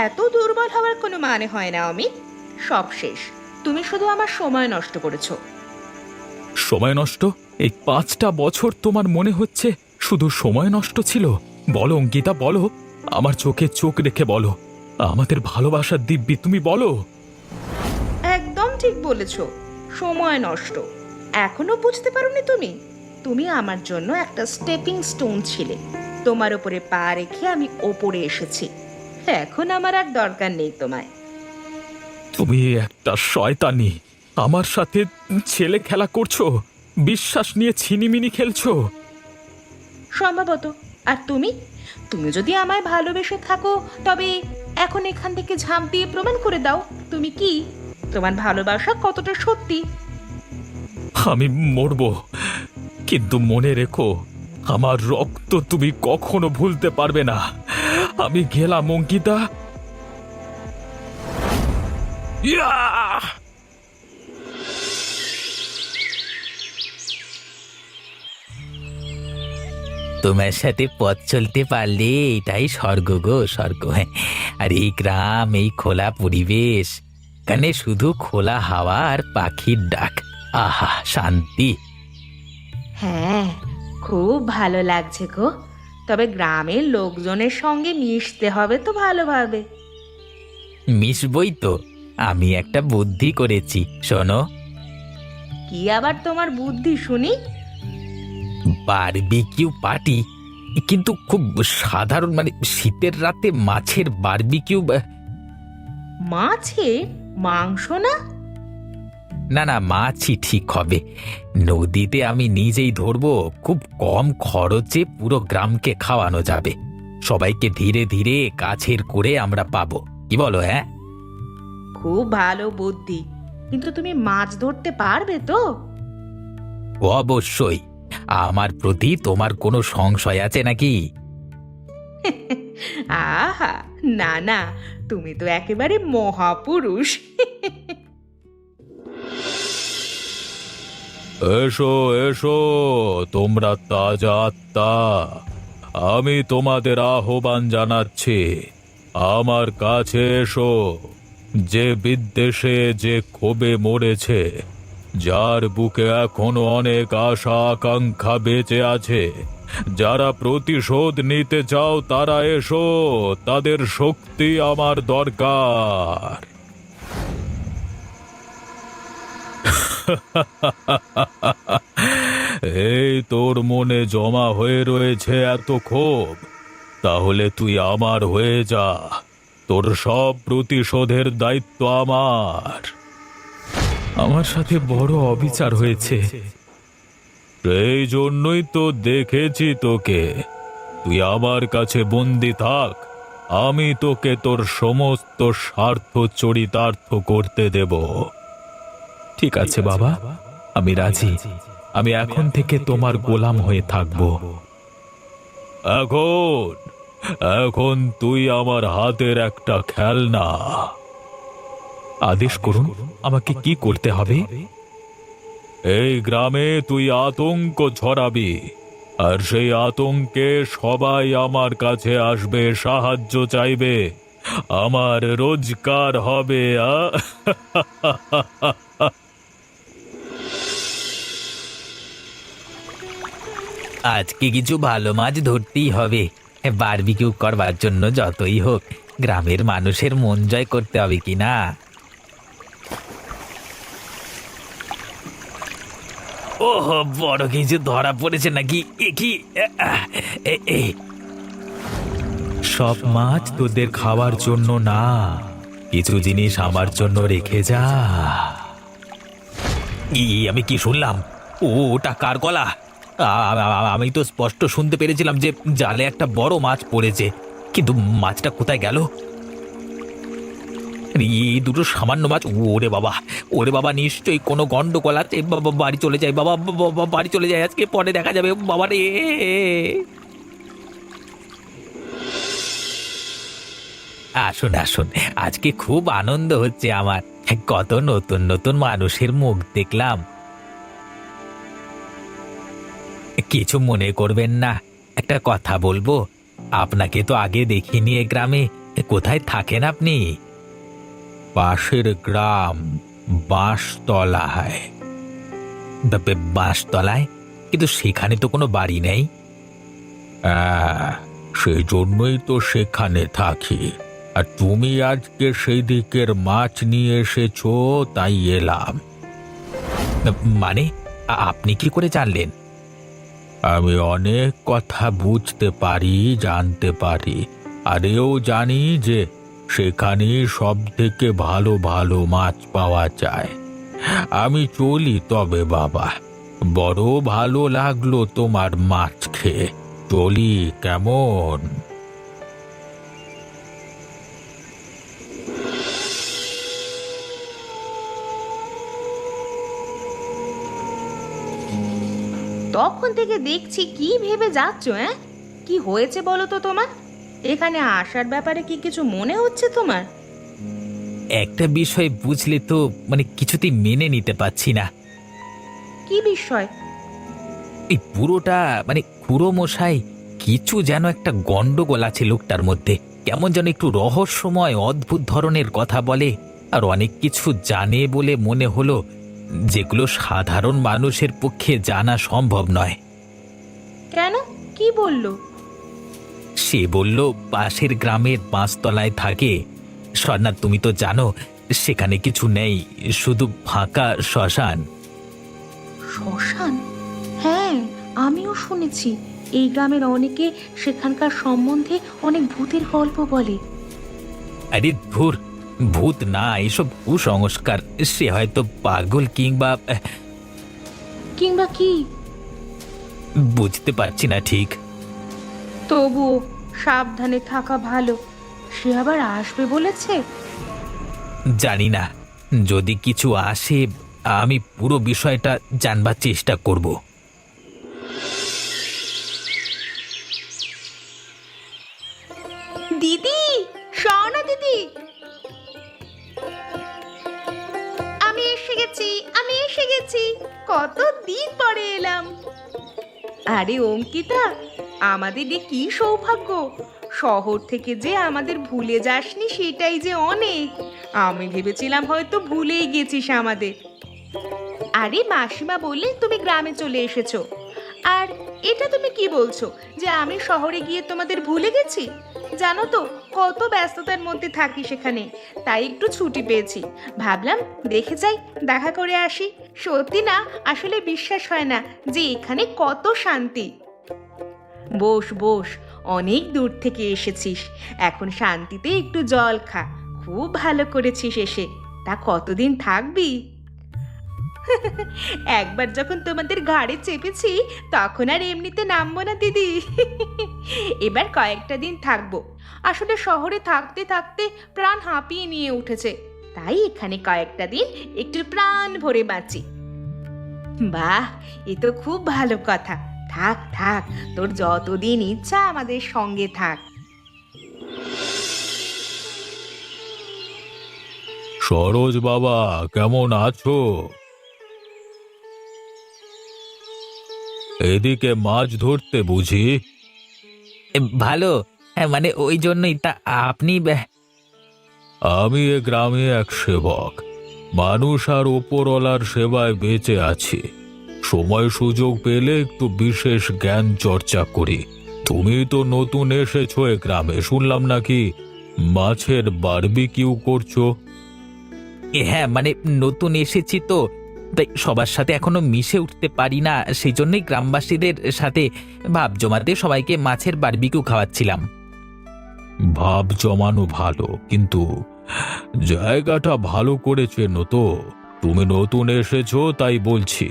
এত দুর্বল হওয়ার কোনো মানে হয় না অমিত। সব শেষ। তুমি শুধু আমার সময় নষ্ট করেছো। সময় নষ্ট? এই 5টা বছর তোমার মনে হচ্ছে শুধু সময় নষ্ট ছিল? বলো অঙ্কিতা, বলো, আমার চোখে চোখ রেখে বলো, আমাদের ভালোবাসার দিব্যি, তুমি বলো। একদম ঠিক বলেছো, সময় নষ্ট। এখনো বুঝতে পারোনি তুমি? তুমি আমার জন্য একটা স্টেপিং স্টোন ছিলে। তোমার উপরে পা রেখে আমি ওপরে এসেছি। এখন আমার আর দরকার নেই তোমায়। তুমি একটা শয়তানি। আমার সাথে ছেলে খেলা করছো, বিশ্বাস নিয়ে ছিনিমিনি খেলছো। সম্ভবত। আর তুমি, তুমি যদি আমায় ভালোবেসে থাকো তবে এখন এখান থেকে ঝাঁপ দিয়ে প্রমাণ করে দাও তুমি কি, তোমার ভালোবাসা কতটা সত্যি। আমি মরবো, কিন্তু মনে রেখো, আমার রক্ত তুমি কখনো ভুলতে পারবে না। আমি গেলাম অঙ্কিতা। ইয়া! তোমার সাথে পথ চলতে পারলে এটাই স্বর্গ গো, স্বর্গ। হ্যাঁ, আর এই গ্রাম, এই খোলা পরিবেশ, এখানে শুধু খোলা হাওয়া আর পাখির ডাক। আহা, শান্তি। হ্যাঁ, খুব ভালো লাগছে গো। তবে গ্রামের লোকজনের সঙ্গে মিশতে হবে তো ভালোভাবে। মিশবই তো। আমি একটা বুদ্ধি করেছি, শোনো। কি আবার তোমার বুদ্ধি শুনি? বারবিকিউ পার্টি, কিন্তু খুব সাধারণ, মানে শীতের রাতে মাছের বারবিকিউ। মাছে মাংস না? না না, মাছই ঠিক হবে। নদীতে আমি নিজেই ধরবো, খুব কম খরচে পুরো গ্রামকে খাওয়ানো যাবে। সবাইকে ধীরে ধীরে কাছের করে আমরা পাবো, কি বলো? হ্যাঁ, খুব ভালো বুদ্ধি, কিন্তু তুমি মাছ ধরতে পারবে তো? অবশ্যই। আমার প্রতি তোমার কোনো সংশয় আছে নাকি? আহা, না না, তুমি তো একেবারে মহাপুরুষ। এসো এসো, তোমরা তাজা আত্মা, আমি তোমাদের আহ্বান জানাচ্ছি। আমার কাছে এসো। যে বিদ্বেষে, যে ক্ষোভে মরেছে, যার বুকে এখনো অনেক আশা আকাঙ্ক্ষা বেঁচে আছে, যারা প্রতিশোধ নিতে চাও, তারা এসো। তাদের শক্তি আমার দরকার। এই তোর মনে জমা হয়ে রয়েছে এত ক্ষোভ, তাহলে তুই আমার হয়ে যা। তোর সব প্রতিশোধের দায়িত্ব আমার। আমার সাথে বড় অবিচার হয়েছে, সেই জন্যই তো দেখেছি তোকে। তুই আমার কাছে বন্দি থাক, আমি তোকে তোর সমস্ত স্বার্থ চরিতার্থ করতে দেব। ঠিক আছে বাবা, আমি রাজি। আমি এখন থেকে তোমার গোলাম হয়ে থাকব। এখন এখন তুই আমার হাতের একটা খেলনা। আদেশ করুন, আমাকে কি করতে হবে? এই গ্রামে তুই আতঙ্ক ছড়াবি, আর সেই আতঙ্কে সবাই আমার কাছে আসবে, সাহায্য চাইবে। আমার রোজগার হবে। আজকে কিছু ভালো মাছ ধরতেই হবে। বারবিকিউ করবার জন্য যতই হোক গ্রামের মানুষের মন জয় করতে হবে, কি না? ওহ, বড় কিছু ধরা পড়েছে নাকি? এ কি? সব মাছ তোদের খাওয়ার জন্য না, কিছু জিনিস আমার জন্য রেখে যা। আমি কি শুনলাম? ওটা কার গলা? আমি তো স্পষ্ট শুনতে পেরেছিলাম যে জালে একটা বড় মাছ পড়েছে, কিন্তু মাছটা কোথায় গেল? এই দুটো সামান্য মাছ, ওরে বাবা, ওরে বাবা, নিশ্চয়ই কোনো গন্ডগোল আছে। বাবা, বাড়ি চলে যায় বাবা, বাবা, বাড়ি চলে যায়, আজকে পরে দেখা যাবে বাবা রে। আসুন আসুন, আজকে খুব আনন্দ হচ্ছে আমার। কত নতুন নতুন মানুষের মুখ দেখলাম। কিছু মনে করবেন না, একটা কথা বলবো। আপনাকে তো আগে দেখিনি এ গ্রামে, কোথায় থাকেন আপনি? পাশের গ্রাম বাঁশতলায়। বাঁশতলায়? কিন্তু সেখানে তো কোনো বাড়ি নেই। হ্যাঁ, সেই জন্যই তো সেখানে থাকি। আর তুমি আজকে সেই দিকের মাছ নিয়ে এসেছো, তাই এলাম। মানে আপনি কি করে জানলেন? আমি অনেক কথা বুঝতে পারি, জানতে পারি। আর এও জানি যে সেখানে সব থেকে ভালো ভালো মাছ পাওয়া যায়। আমি চলি তবে বাবা, বড় ভালো লাগলো তোমার মাছ খেয়ে। চলি কেমন? তখন থেকে দেখছি কি ভেবে যাচ্ছ? কি হয়েছে বলো তো তোমার? এখানে আসার ব্যাপারে কি কিছু মনে হচ্ছে তোমার? একটা বিষয় বুঝলে তো কিছুতেই মেনে নিতে পারছি না। কি বিষয়? এই পুরোটা খুড়ো মশাই, কিছু যেন একটা গন্ডগোল আছে লোকটার মধ্যে। কেমন যেন একটু রহস্যময় অদ্ভুত ধরনের কথা বলে, আর অনেক কিছু জানে বলে মনে হলো, যেগুলো সাধারণ মানুষের পক্ষে জানা সম্ভব নয়। কেন? কি বললো? সে বলল পাশের গ্রামের বাঁশতলায় থাকে। স্বর্ণা, তুমি তো জানো সেখানে কিছু নেই, শুধু ফাঁকা শ্মশান। শ্মশান? হ্যাঁ, আমিও শুনেছি। এই গ্রামের অনেকে সেখানকার সম্বন্ধে অনেক ভূতের গল্প বলে। আরে ধুর, ভূত না, এসব কুসংস্কার। সে হয়তো পাগল কিংবা কিংবা কি? বুঝতে পারছি না ঠিক। তবুও সাবধানে থাকা ভালো। সে আবার আসবে বলেছে? জানি না, যদি কিছু আসে আমি পুরো বিষয়টা জানবার চেষ্টা করব। দিদি, স্বর্ণা দিদি, আমি এসে গেছি। কত দিন পরে এলাম। আরে অঙ্কিতা, আমাদের এ কি সৌভাগ্য! শহর থেকে যে আমাদের ভুলে যাসনি সেটাই যে অনেক। আমি ভেবেছিলাম হয়তো ভুলেই গেছিস আমাদের। আরে মাসিমা বললেন তুমি গ্রামে চলে এসেছো। আর এটা তুমি কি বলছো যে আমি শহরে গিয়ে তোমাদের ভুলে গেছি? জানো তো কত ব্যস্ততার মধ্যে থাকি সেখানে, তাই একটু ছুটি পেয়েছি। ভাবলাম দেখে যাই, দেখা করে আসি। সত্যি না, আসলে বিশ্বাস হয় না যে এখানে কত শান্তি। বস বস, অনেক দূর থেকে এসেছিস, এখন শান্তিতে একটু জল খা। খুব ভালো করেছিস এসে। তা কতদিন থাকবি? একবার যখন তোমাদের ঘাড়ে চেপেছি তখন আর এমনিতে নামবো না দিদি। এবার কয়েকটা দিন থাকবো। আসলে শহরে থাকতে থাকতে প্রাণ হাঁপিয়ে নিয়ে উঠেছে, তাই এখানে কয়েকটা দিন একটু প্রাণ ভরে বাঁচি। বাহ, এ তো খুব ভালো কথা। থাক থাক, তোর যতদিন ইচ্ছা আমাদের সঙ্গে থাক। সরোজ বাবা, কেমন আছো? এদিকে মাছ ধরতে বুঝি? ভালো। হ্যাঁ, ওই জন্যই তা আপনি আমি এ গ্রামে এক সেবক। মানুষ আর ওপরওয়ালার সেবায় বেঁচে আছি। সময় সুযোগ পেলে একটু বিশেষ জ্ঞান চর্চা করি। তুমি তো নতুন এসেছো এ গ্রামে, শুনলাম নাকি মাছের বারবিকিউ করছো? হ্যাঁ, নতুন এসেছি তো, তাই সবার সাথে এখনো মিশে উঠতে পারি না। সেই জন্যই গ্রামবাসীদের সাথে ভাব জমাতে সবাইকে মাছের বারবিকিউ খাওয়াচ্ছিলাম। ভাব জমানো ভালো, কিন্তু জায়গাটা ভালো করে চেনো তো? তুমি নতুন এসেছো তাই বলছি।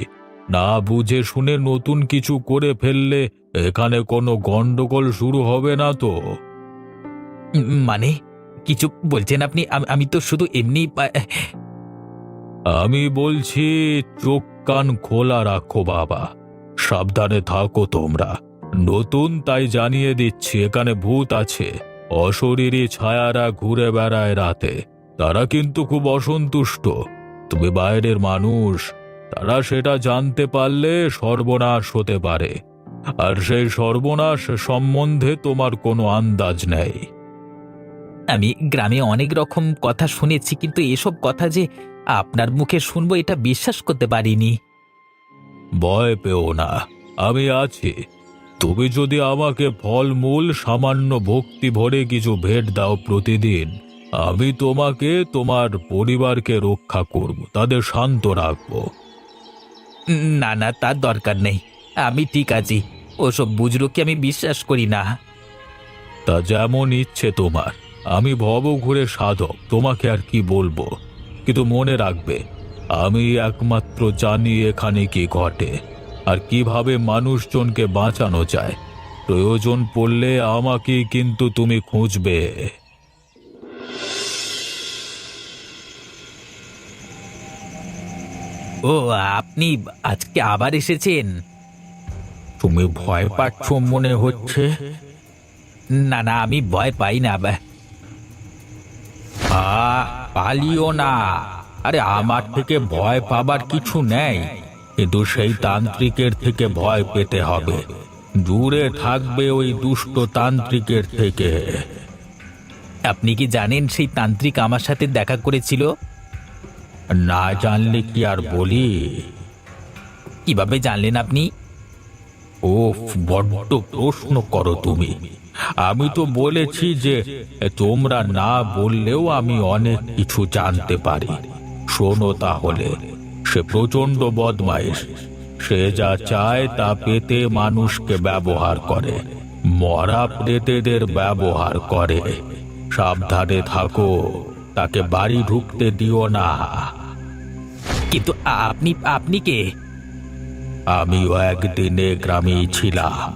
না বুঝে শুনে নতুন কিছু করে ফেললে এখানে কোনো গন্ডগোল শুরু হবে না তো? কিছু বলছেন আপনি? আমি তো শুধু এমনি আমি বলছি চোখ কান খোলা রাখো বাবা, সাবধানে থাকো তোমরা। নতুন তাই জানিয়ে দিচ্ছি, এখানে ভূত আছে। অশরীরী ছায়ারা ঘুরে বেড়ায় রাতে। তারা কিন্তু খুব অসন্তুষ্ট। তুমি বাইরের মানুষ, তারা সেটা জানতে পারলে সর্বনাশ হতে পারে। আর সেই সর্বনাশ সম্বন্ধে তোমার কোনো আন্দাজ নেই। আমি গ্রামে অনেক রকম কথা শুনেছি, কিন্তু এসব কথা যে আপনার মুখে শুনবো এটা বিশ্বাস করতে পারিনি। ভয় পেও না, আমি আছি। তুমি যদি আমাকে ফলমূল, সামান্য ভক্তি ভরে কিছু ভেট দাও প্রতিদিন, আমি তোমাকে, তোমার পরিবারকে রক্ষা করব, তাদের শান্ত রাখবো। না না, তার দরকার নেই, আমি ঠিক আছি। ওসব বুজরুককে আমি বিশ্বাস করি না। তা যেমন ইচ্ছে তোমার। আমি ভবঘুরে সাধক, তোমাকে আর কি বলবো। কিন্তু মনে রাখবে, আমি একমাত্র জানি এখানে কি ঘটে আর কিভাবে মানুষজনকে বাঁচানো যায়। প্রয়োজন পড়লে আমাকে কিন্তু তুমি খুঁজবে। ও, আপনি আজকে আবার এসেছেন? তুমি ভয় পাচ্ছ মনে হচ্ছে। না না, আমি ভয় পাই না। পালিও না। আরে আমার থেকে ভয় পাবার কিছু নেই, কিন্তু সেই তান্ত্রিকের থেকে ভয় পেতে হবে। দূরে থাকবে ওই দুষ্ট তান্ত্রিকের থেকে। আপনি কি জানেন সেই তান্ত্রিক আমার সাথে দেখা করেছিল? না জানলে কি আর বলি। কিভাবে জানলেন আপনি? ওফ, বড্ড প্রশ্ন করো তুমি। আমি তো বলেছি যে তোমরা না বললেও আমি অনেক কিছু জানতে পারি। শোনো তাহলে। সে প্রচণ্ড বদমাইশ। সে যা চায় তা পেতে মানুষকে ব্যবহার করে, মরা প্রেতেদের ব্যবহার করে। সাবধানে থাকো, তাকে বাড়ি ঢুকতে দিও না। কিন্তু আপনি আপনি কে? আমিও একদিনে গ্রামেই ছিলাম,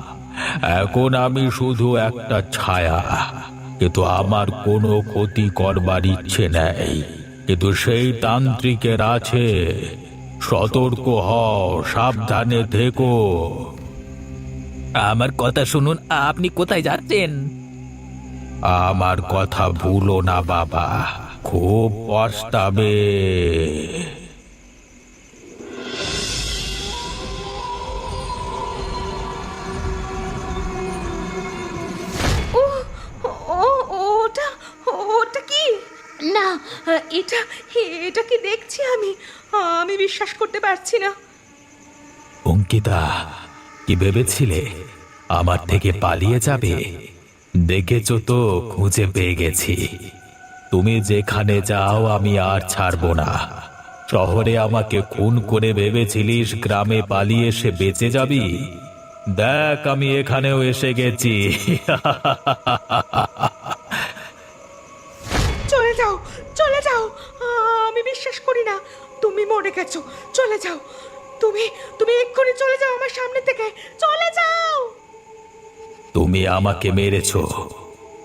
এখন আমি শুধু একটা ছায়া। কিন্তু আমার কোনো ক্ষতি করবার ইচ্ছে নেই, কিন্তু সেই তান্ত্রিকের আছে। সতর্ক হও, সাবধানে থেকো। আমার কথা শুনুন, আপনি কোথায় যাচ্ছেন? আমার কথা ভুলো না বাবা, খুব পস্তাবে। ও ও ওটা ওটা কি? না, এটা এটা কি দেখছি আমি? আমি বিশ্বাস করতে পারছি না। অঙ্কিতা, কি ভেবেছিলে আমার থেকে পালিয়ে যাবে? দেখেছো তো, খুঁজে পেয়ে গেছি। তুমি যেখানে যাও আমি আর ছাড়বো না। শহরে আমাকে খুন করে ভেবেছিলিস গ্রামে পালিয়ে এসে বেঁচে যাবি? দেখ, আমি এখানেও এসে গেছি। চলে যাও, চলে যাও। আমি বিশ্বাস করি না তুমি মরে গেছো। চলে যাও, তুমি তুমি এক্ষুনি চলে যাও আমার সামনে থেকে। চলে যাও। তুমি আমাকে মেরেছো।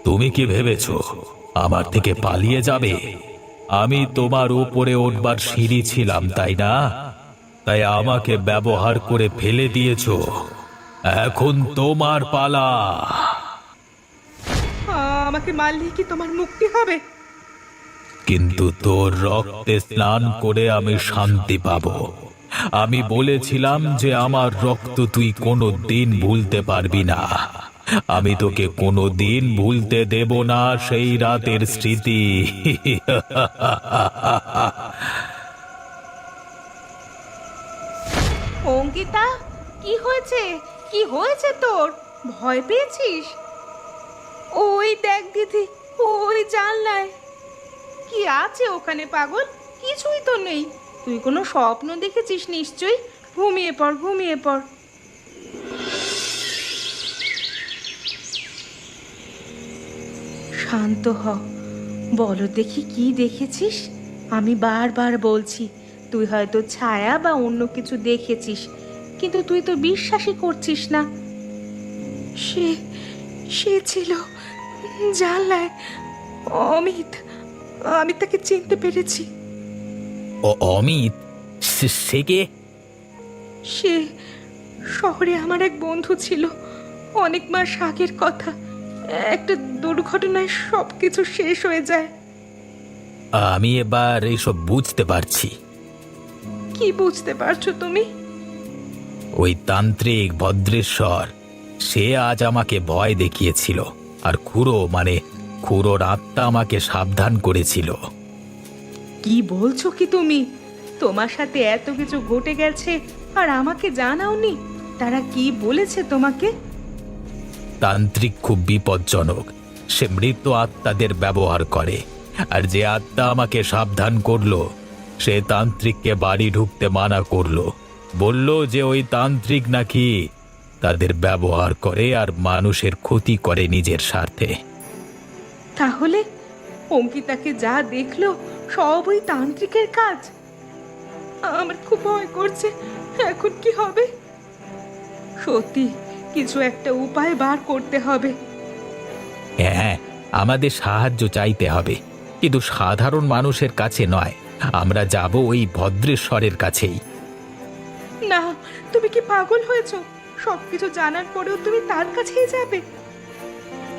তুমি কি ভেবেছো আমার থেকে পালিয়ে যাবে? আমি তোমার উপরে উঠবার সিঁড়ি ছিলাম, তাই না? তাই আমাকে ব্যবহার করে ফেলে দিয়েছো। এখন তোমার পালা। আমাকে মারলেই কি তোমার মুক্তি হবে? কিন্তু তোর রক্তে স্নান করে আমি শান্তি পাবো। আমি বলেছিলাম যে আমার রক্ত তুই কোনো দিন ভুলতে পারবি না। আমি তোকে কোনো দিন ভুলতে দেব না সেই রাতের স্মৃতি। অঙ্কিতা, কি হয়েছে? কি হয়েছে তোর? ভয় পেয়েছিস? ওই দেখ দিদি, ওই জানলায় কি আছে ওখানে? পাগল, কিছুই তো নেই। তুই কোনো স্বপ্ন দেখেছিস নিশ্চয়ই। ঘুমিয়ে পড়, ঘুমিয়ে পড়। শান্ত হ। বলো দেখি কি দেখেছিস? আমি বারবার বলছি, তুই হয়তো ছায়া বা অন্য কিছু দেখেছিস, কিন্তু তুই তো বিশ্বাসই করছিস না। সে সে ছিল জানলায়। অমিত, আমি তাকে চিনতে পেরেছি। অমিত? সে কে? সে শহরে আমার এক বন্ধু ছিল। অনেক মাস আগের কথা। একটা দুর্ঘটনায় সব কিছু শেষ হয়ে যায়। আমি এবার এইসব বুঝতে পারছি। কি বুঝতে পারছো তুমি? ওই তান্ত্রিক ভদ্রেশ্বর, সে আজ আমাকে ভয় দেখিয়েছিল। আর খুড়ো, মানে খুড়োর আত্মা আমাকে সাবধান করেছিল। কি বলছো কি তুমি? তোমার সাথে এত কিছু ঘটে গেছে আর আমাকে জানাওনি? তারা কি বলেছে তোমাকে? তান্ত্রিক খুব বিপজ্জনক, সে মৃত আত্মাদের ব্যবহার করে। আর যে আত্মা আমাকে সাবধান করলো সে তান্ত্রিককে বাড়ি ঢুকতে মানা করলো। বলল যে ওই তান্ত্রিক নাকি তাদের ব্যবহার করে আর মানুষের ক্ষতি করে নিজের স্বার্থে। তাহলে অঙ্কিতাকে যা দেখলো সব ওই তান্ত্রিকের কাজ। আমার খুব ভয় করছে, এখন কি হবে? সত্যি কিছু একটা উপায় বার করতে হবে। হ্যাঁ, আমাদের সাহায্য চাইতে হবে, কিন্তু সাধারণ মানুষের কাছে নয়। আমরা যাব ওই ভদ্রেশ্বরের কাছেই। না, তুমি কি পাগল হয়েছো? সবকিছু জানার পরেও তুমি তার কাছেই যাবে?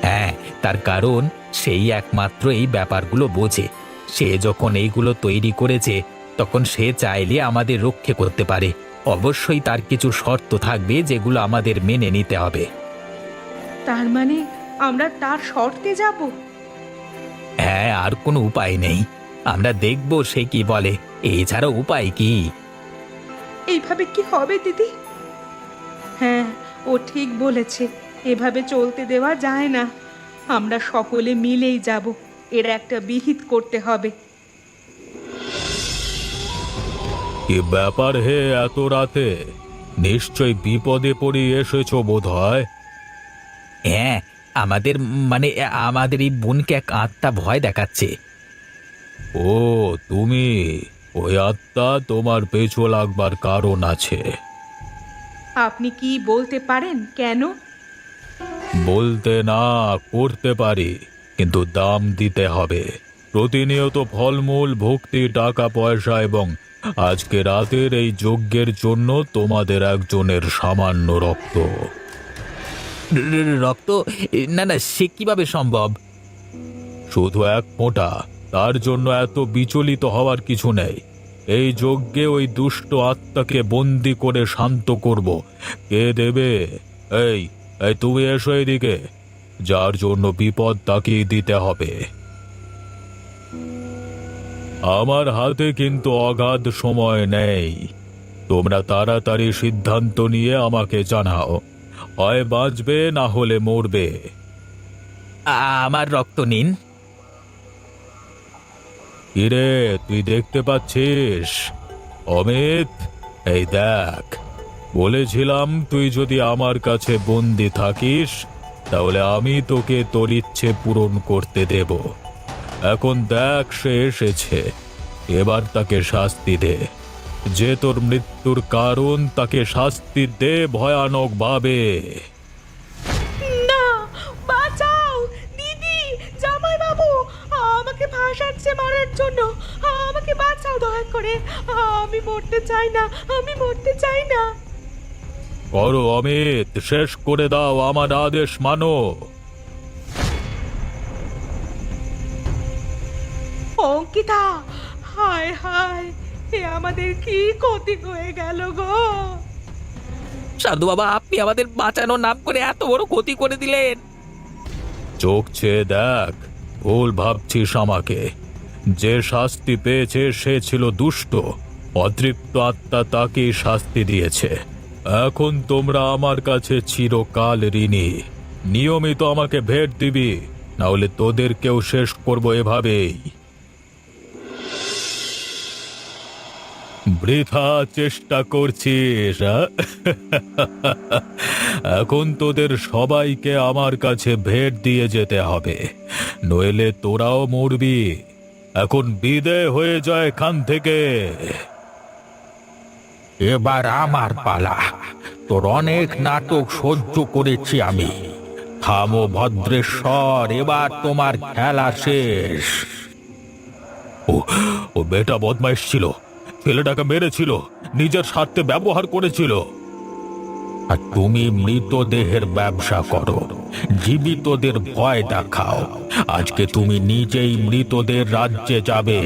হ্যাঁ, তার কারণ সেই একমাত্র এই ব্যাপারগুলো বোঝে। সে যখন এইগুলো তৈরি করেছে তখন সে চাইলে আমাদের রক্ষে করতে পারে। অবশ্যই তার কিছু শর্ত থাকবে যেগুলো আমাদের মেনে নিতে হবে। তার মানে আমরা তার শর্তে যাব? হ্যাঁ, আর কোনো উপায় নেই। আমরা দেখব সে কি বলে, এছাড়া উপায় কি? এইভাবে কি হবে দিদি? হ্যাঁ, ও ঠিক বলেছে, এভাবে চলতে দেওয়া যায় না। আমরা সকলে মিলেই যাব, এর একটা বিহিত করতে হবে। কি ব্যাপার হে এত রাতে? নিশ্চয় বিপদে পড়ে এসেছো বোধ হয়। হ্যাঁ, আমাদের এই বোনকে এক আত্মা ভয় দেখাচ্ছে। ও, তুমি? ওই আত্মা তোমার পেছু লাগবার কারণ আছে। আপনি কি বলতে পারেন কেন? বলতে না, করতে পারি, কিন্তু দাম দিতে হবে। প্রতিনিয়ত ফলমূল, ভক্তি, টাকা পয়সা এবং আজকে রাতের এই যজ্ঞের জন্য তোমাদের একজনের সামান্য রক্ত। রক্ত? না না, সে কিভাবে সম্ভব? শুধু এক ফোঁটা, তার জন্য এত বিচলিত হওয়ার কিছু নেই। এই যজ্ঞে ওই দুষ্ট আত্মাকে বন্দি করে শান্ত করব। কে দেবে? এই এই তুমি এসো এদিকে। যার জন্য বিপদ তাকেই দিতে হবে। আমার হাতে কিন্তু অগাধ সময় নেই। তোমরা তাড়াতাড়ি সিদ্ধান্ত নিয়ে আমাকে জানাও। হয় বাঁচবে, না হলে মরবে। আমার রক্ত নিন। কিরে, তুই দেখতে পাচ্ছিস? অমিত, এই দেখ, বলেছিলাম তুই যদি আমার কাছে বন্দি থাকিস তাহলে আমি তোকে তোর ইচ্ছে পূরণ করতে দেব। এখন দেখ সে এসেছে, এবার তাকে শাস্তি দে। যে তোর মৃত্যুর কারণ তাকে শাস্তি দে ভয়ানক ভাবে। না, বাঁচাও দিদি, জামাই বাবু আমাকে ভাসাচ্ছে মারার জন্য। আমাকে বাঁচাও দয়া করে, আমি মরতে চাই না, আমি মরতে চাই না। করো অমিত, শেষ করে দাও, আমার আদেশ মানো। অঙ্কিতা, হায় হায়, এ আমাদের কি ক্ষতি হয়ে গেল গো! সাধু বাবা, আপনি আমাদের বাঁচানোর নাম করে এত বড় ক্ষতি করে দিলেন। চোখ চেয়ে দেখ, ভুল ভাবছিস আমাকে। যে শাস্তি পেয়েছে সে ছিল দুষ্ট, অতৃপ্ত আত্মা তাকেই শাস্তি দিয়েছে। এখন তোমরা আমার কাছে চিরকাল ঋণী। নিয়মিত আমাকে ভেট দিবি, না হলে তোদেরকেও শেষ করব এভাবেই। বৃথা চেষ্টা করছিস? এখন তোদের সবাইকে আমার কাছে ভেট দিয়ে যেতে হবে, নইলে তোরাও মরবি। এখন বিদায় হয়ে যায় এখান থেকে। এবার আমার পালা। তোর অনেক নাটক সহ্য করেছি আমি। থামো ভদ্রেশ্বর, এবার তোমার খেলা শেষ। ও ও বেটা বদমাইশ ছিল, ছেলেটাকে মেরেছিল, নিজের স্বার্থে ব্যবহার করেছিল। আর তুমি মৃতদেহের ব্যবসা করো, জীবিতদের ভয় দেখাও। আজকে তুমি নিজেই মৃতদের রাজ্যে যাবে।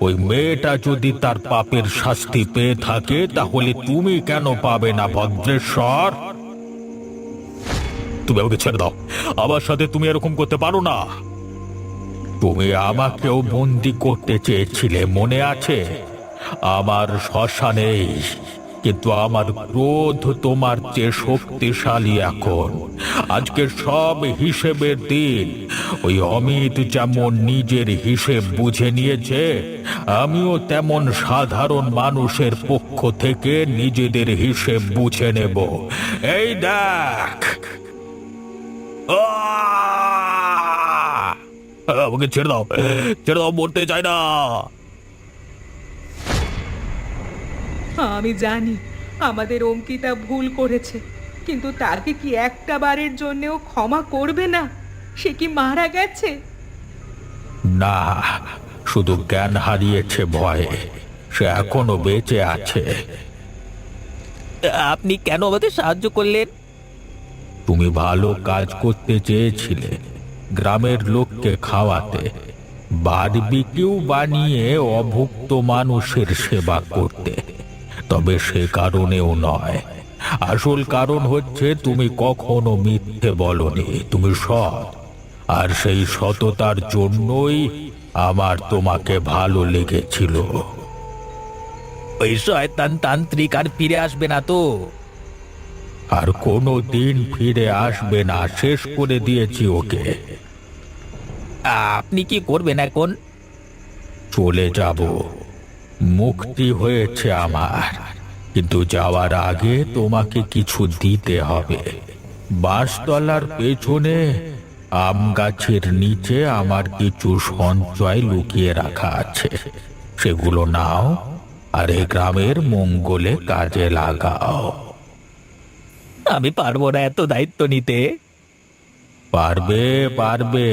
ওই মেয়েটা যদি তার পাপের শাস্তি পেয়ে থাকে তাহলে তুমি কেন পাবে না ভদ্রেশ্বর? তুমি আমাকে ছেড়ে দাও, আমার সাথে তুমি এরকম করতে পারো না। তুমি আমাকেও বন্দি করতে চেয়েছিলে, মনে আছে? আমার শ্মশানেই, কিন্তু আমার ক্রোধ তোমার চেয়ে শক্তিশালী এখন। আজকে সব হিসেবের দিন। ওই অমিত যেমন নিজের হিসেব বুঝে নিয়েছে, আমিও তেমন সাধারণ মানুষের পক্ষ থেকে নিজেদের হিসেব বুঝে নেব। এই দেখ। আমাকে ছেড়ে দাও, ছেড়ে দাও, মরতে চাই না। আমি জানি আমাদের অঙ্কিতা ভুল করেছে, কিন্তু তাকে কি একটা বারের জন্যেও ক্ষমা করবে না? সে কি মারা গেছে? না, শুধু জ্ঞান হারিয়েছে ভয়ে। সে এখনো বেঁচে আছে। আপনি কেন আমাদের সাহায্য করলেন? তুমি ভালো কাজ করতে চেয়েছিলে, গ্রামের লোককে খাওয়াতে, বারবিকিউ বানিয়ে অভুক্ত মানুষের সেবা করতে। তবে সে কারণেও নয়, আসল কারণ হচ্ছে তুমি কখনো মিথ্যে বলনি, তুমি সৎ। আর সেই সততার জন্যই আমার তোমাকে ভালো লেগেছিল। ওই শয়তান তান্ত্রিক আর ফিরে আসবে না তো? আর কোনো দিন ফিরে আসবে না, শেষ করে দিয়েছি ওকে। আপনি কি করবেন এখন? চলে যাব। মুক্তি হয়েছে আমার, কিন্তু যাওয়ার আগে তোমাকে কিছু দিতে হবে। বাঁশতলার পেছনে আম গাছের নিচে আমার কিছু সঞ্চয় লুকিয়ে রাখা আছে, সেগুলো নাও আর এই গ্রামের মঙ্গলে কাজে লাগাও। আমি পারবো না এত দায়িত্ব নিতে। পারবে, পারবে।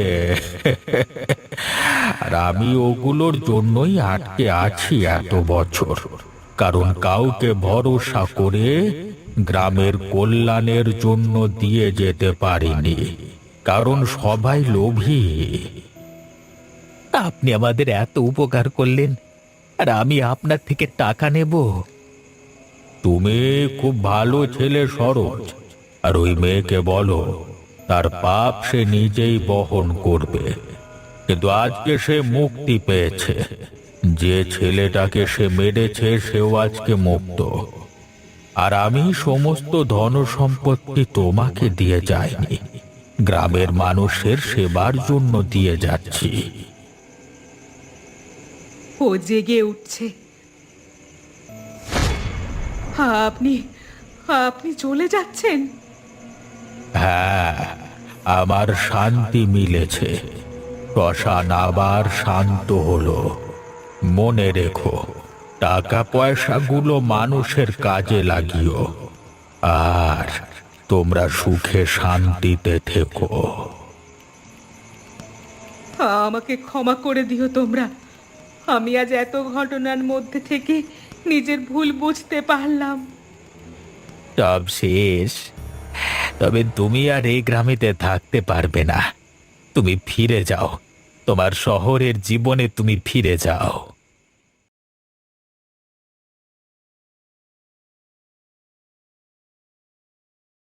আর আমি ওগুলোর জন্যই আটকে আছি এত বছর, কারণ কাউকে ভরসা করে গ্রামের কল্যাণের জন্য দিয়ে যেতে পারিনি, কারণ সবাই লোভী। আপনি আমাদের এত উপকার করলেন, আর আমি আপনার থেকে টাকা নেব? তুমি খুব ভালো ছেলে সরোজ, আর ওই মেয়েকে বলো তার পাপ সে নিজেই বহন করবে। কিন্তু আজকে সে মুক্তি পেয়েছে। যে ছেলেটাকে সে মেরেছে সেও আজকে মুক্ত। আর আমি সমস্ত ধন সম্পত্তি তোমাকে দিয়ে যাইনি, গ্রামের মানুষের সেবার জন্য দিয়ে যাচ্ছি। ও জেগে উঠছে। আপনি আপনি চলে যাচ্ছেন? হ্যাঁ, আমার শান্তি মিলেছে। শ্মশান আবার শান্ত হলো। মনে রেখো, টাকা পয়সাগুলো মানুষের কাজে লাগিও, আর তোমরা সুখে শান্তিতে থেকো। আমাকে ক্ষমা করে দিও তোমরা। আমি আজ এত ঘটনার মধ্যে থেকে নিজের ভুল বুঝতে পারলাম। সব শেষ। তবে তুমি আর এই গ্রামেতে থাকতে পারবে না। তুমি ফিরে যাও, তোমার শহরের জীবনে তুমি ফিরে যাও।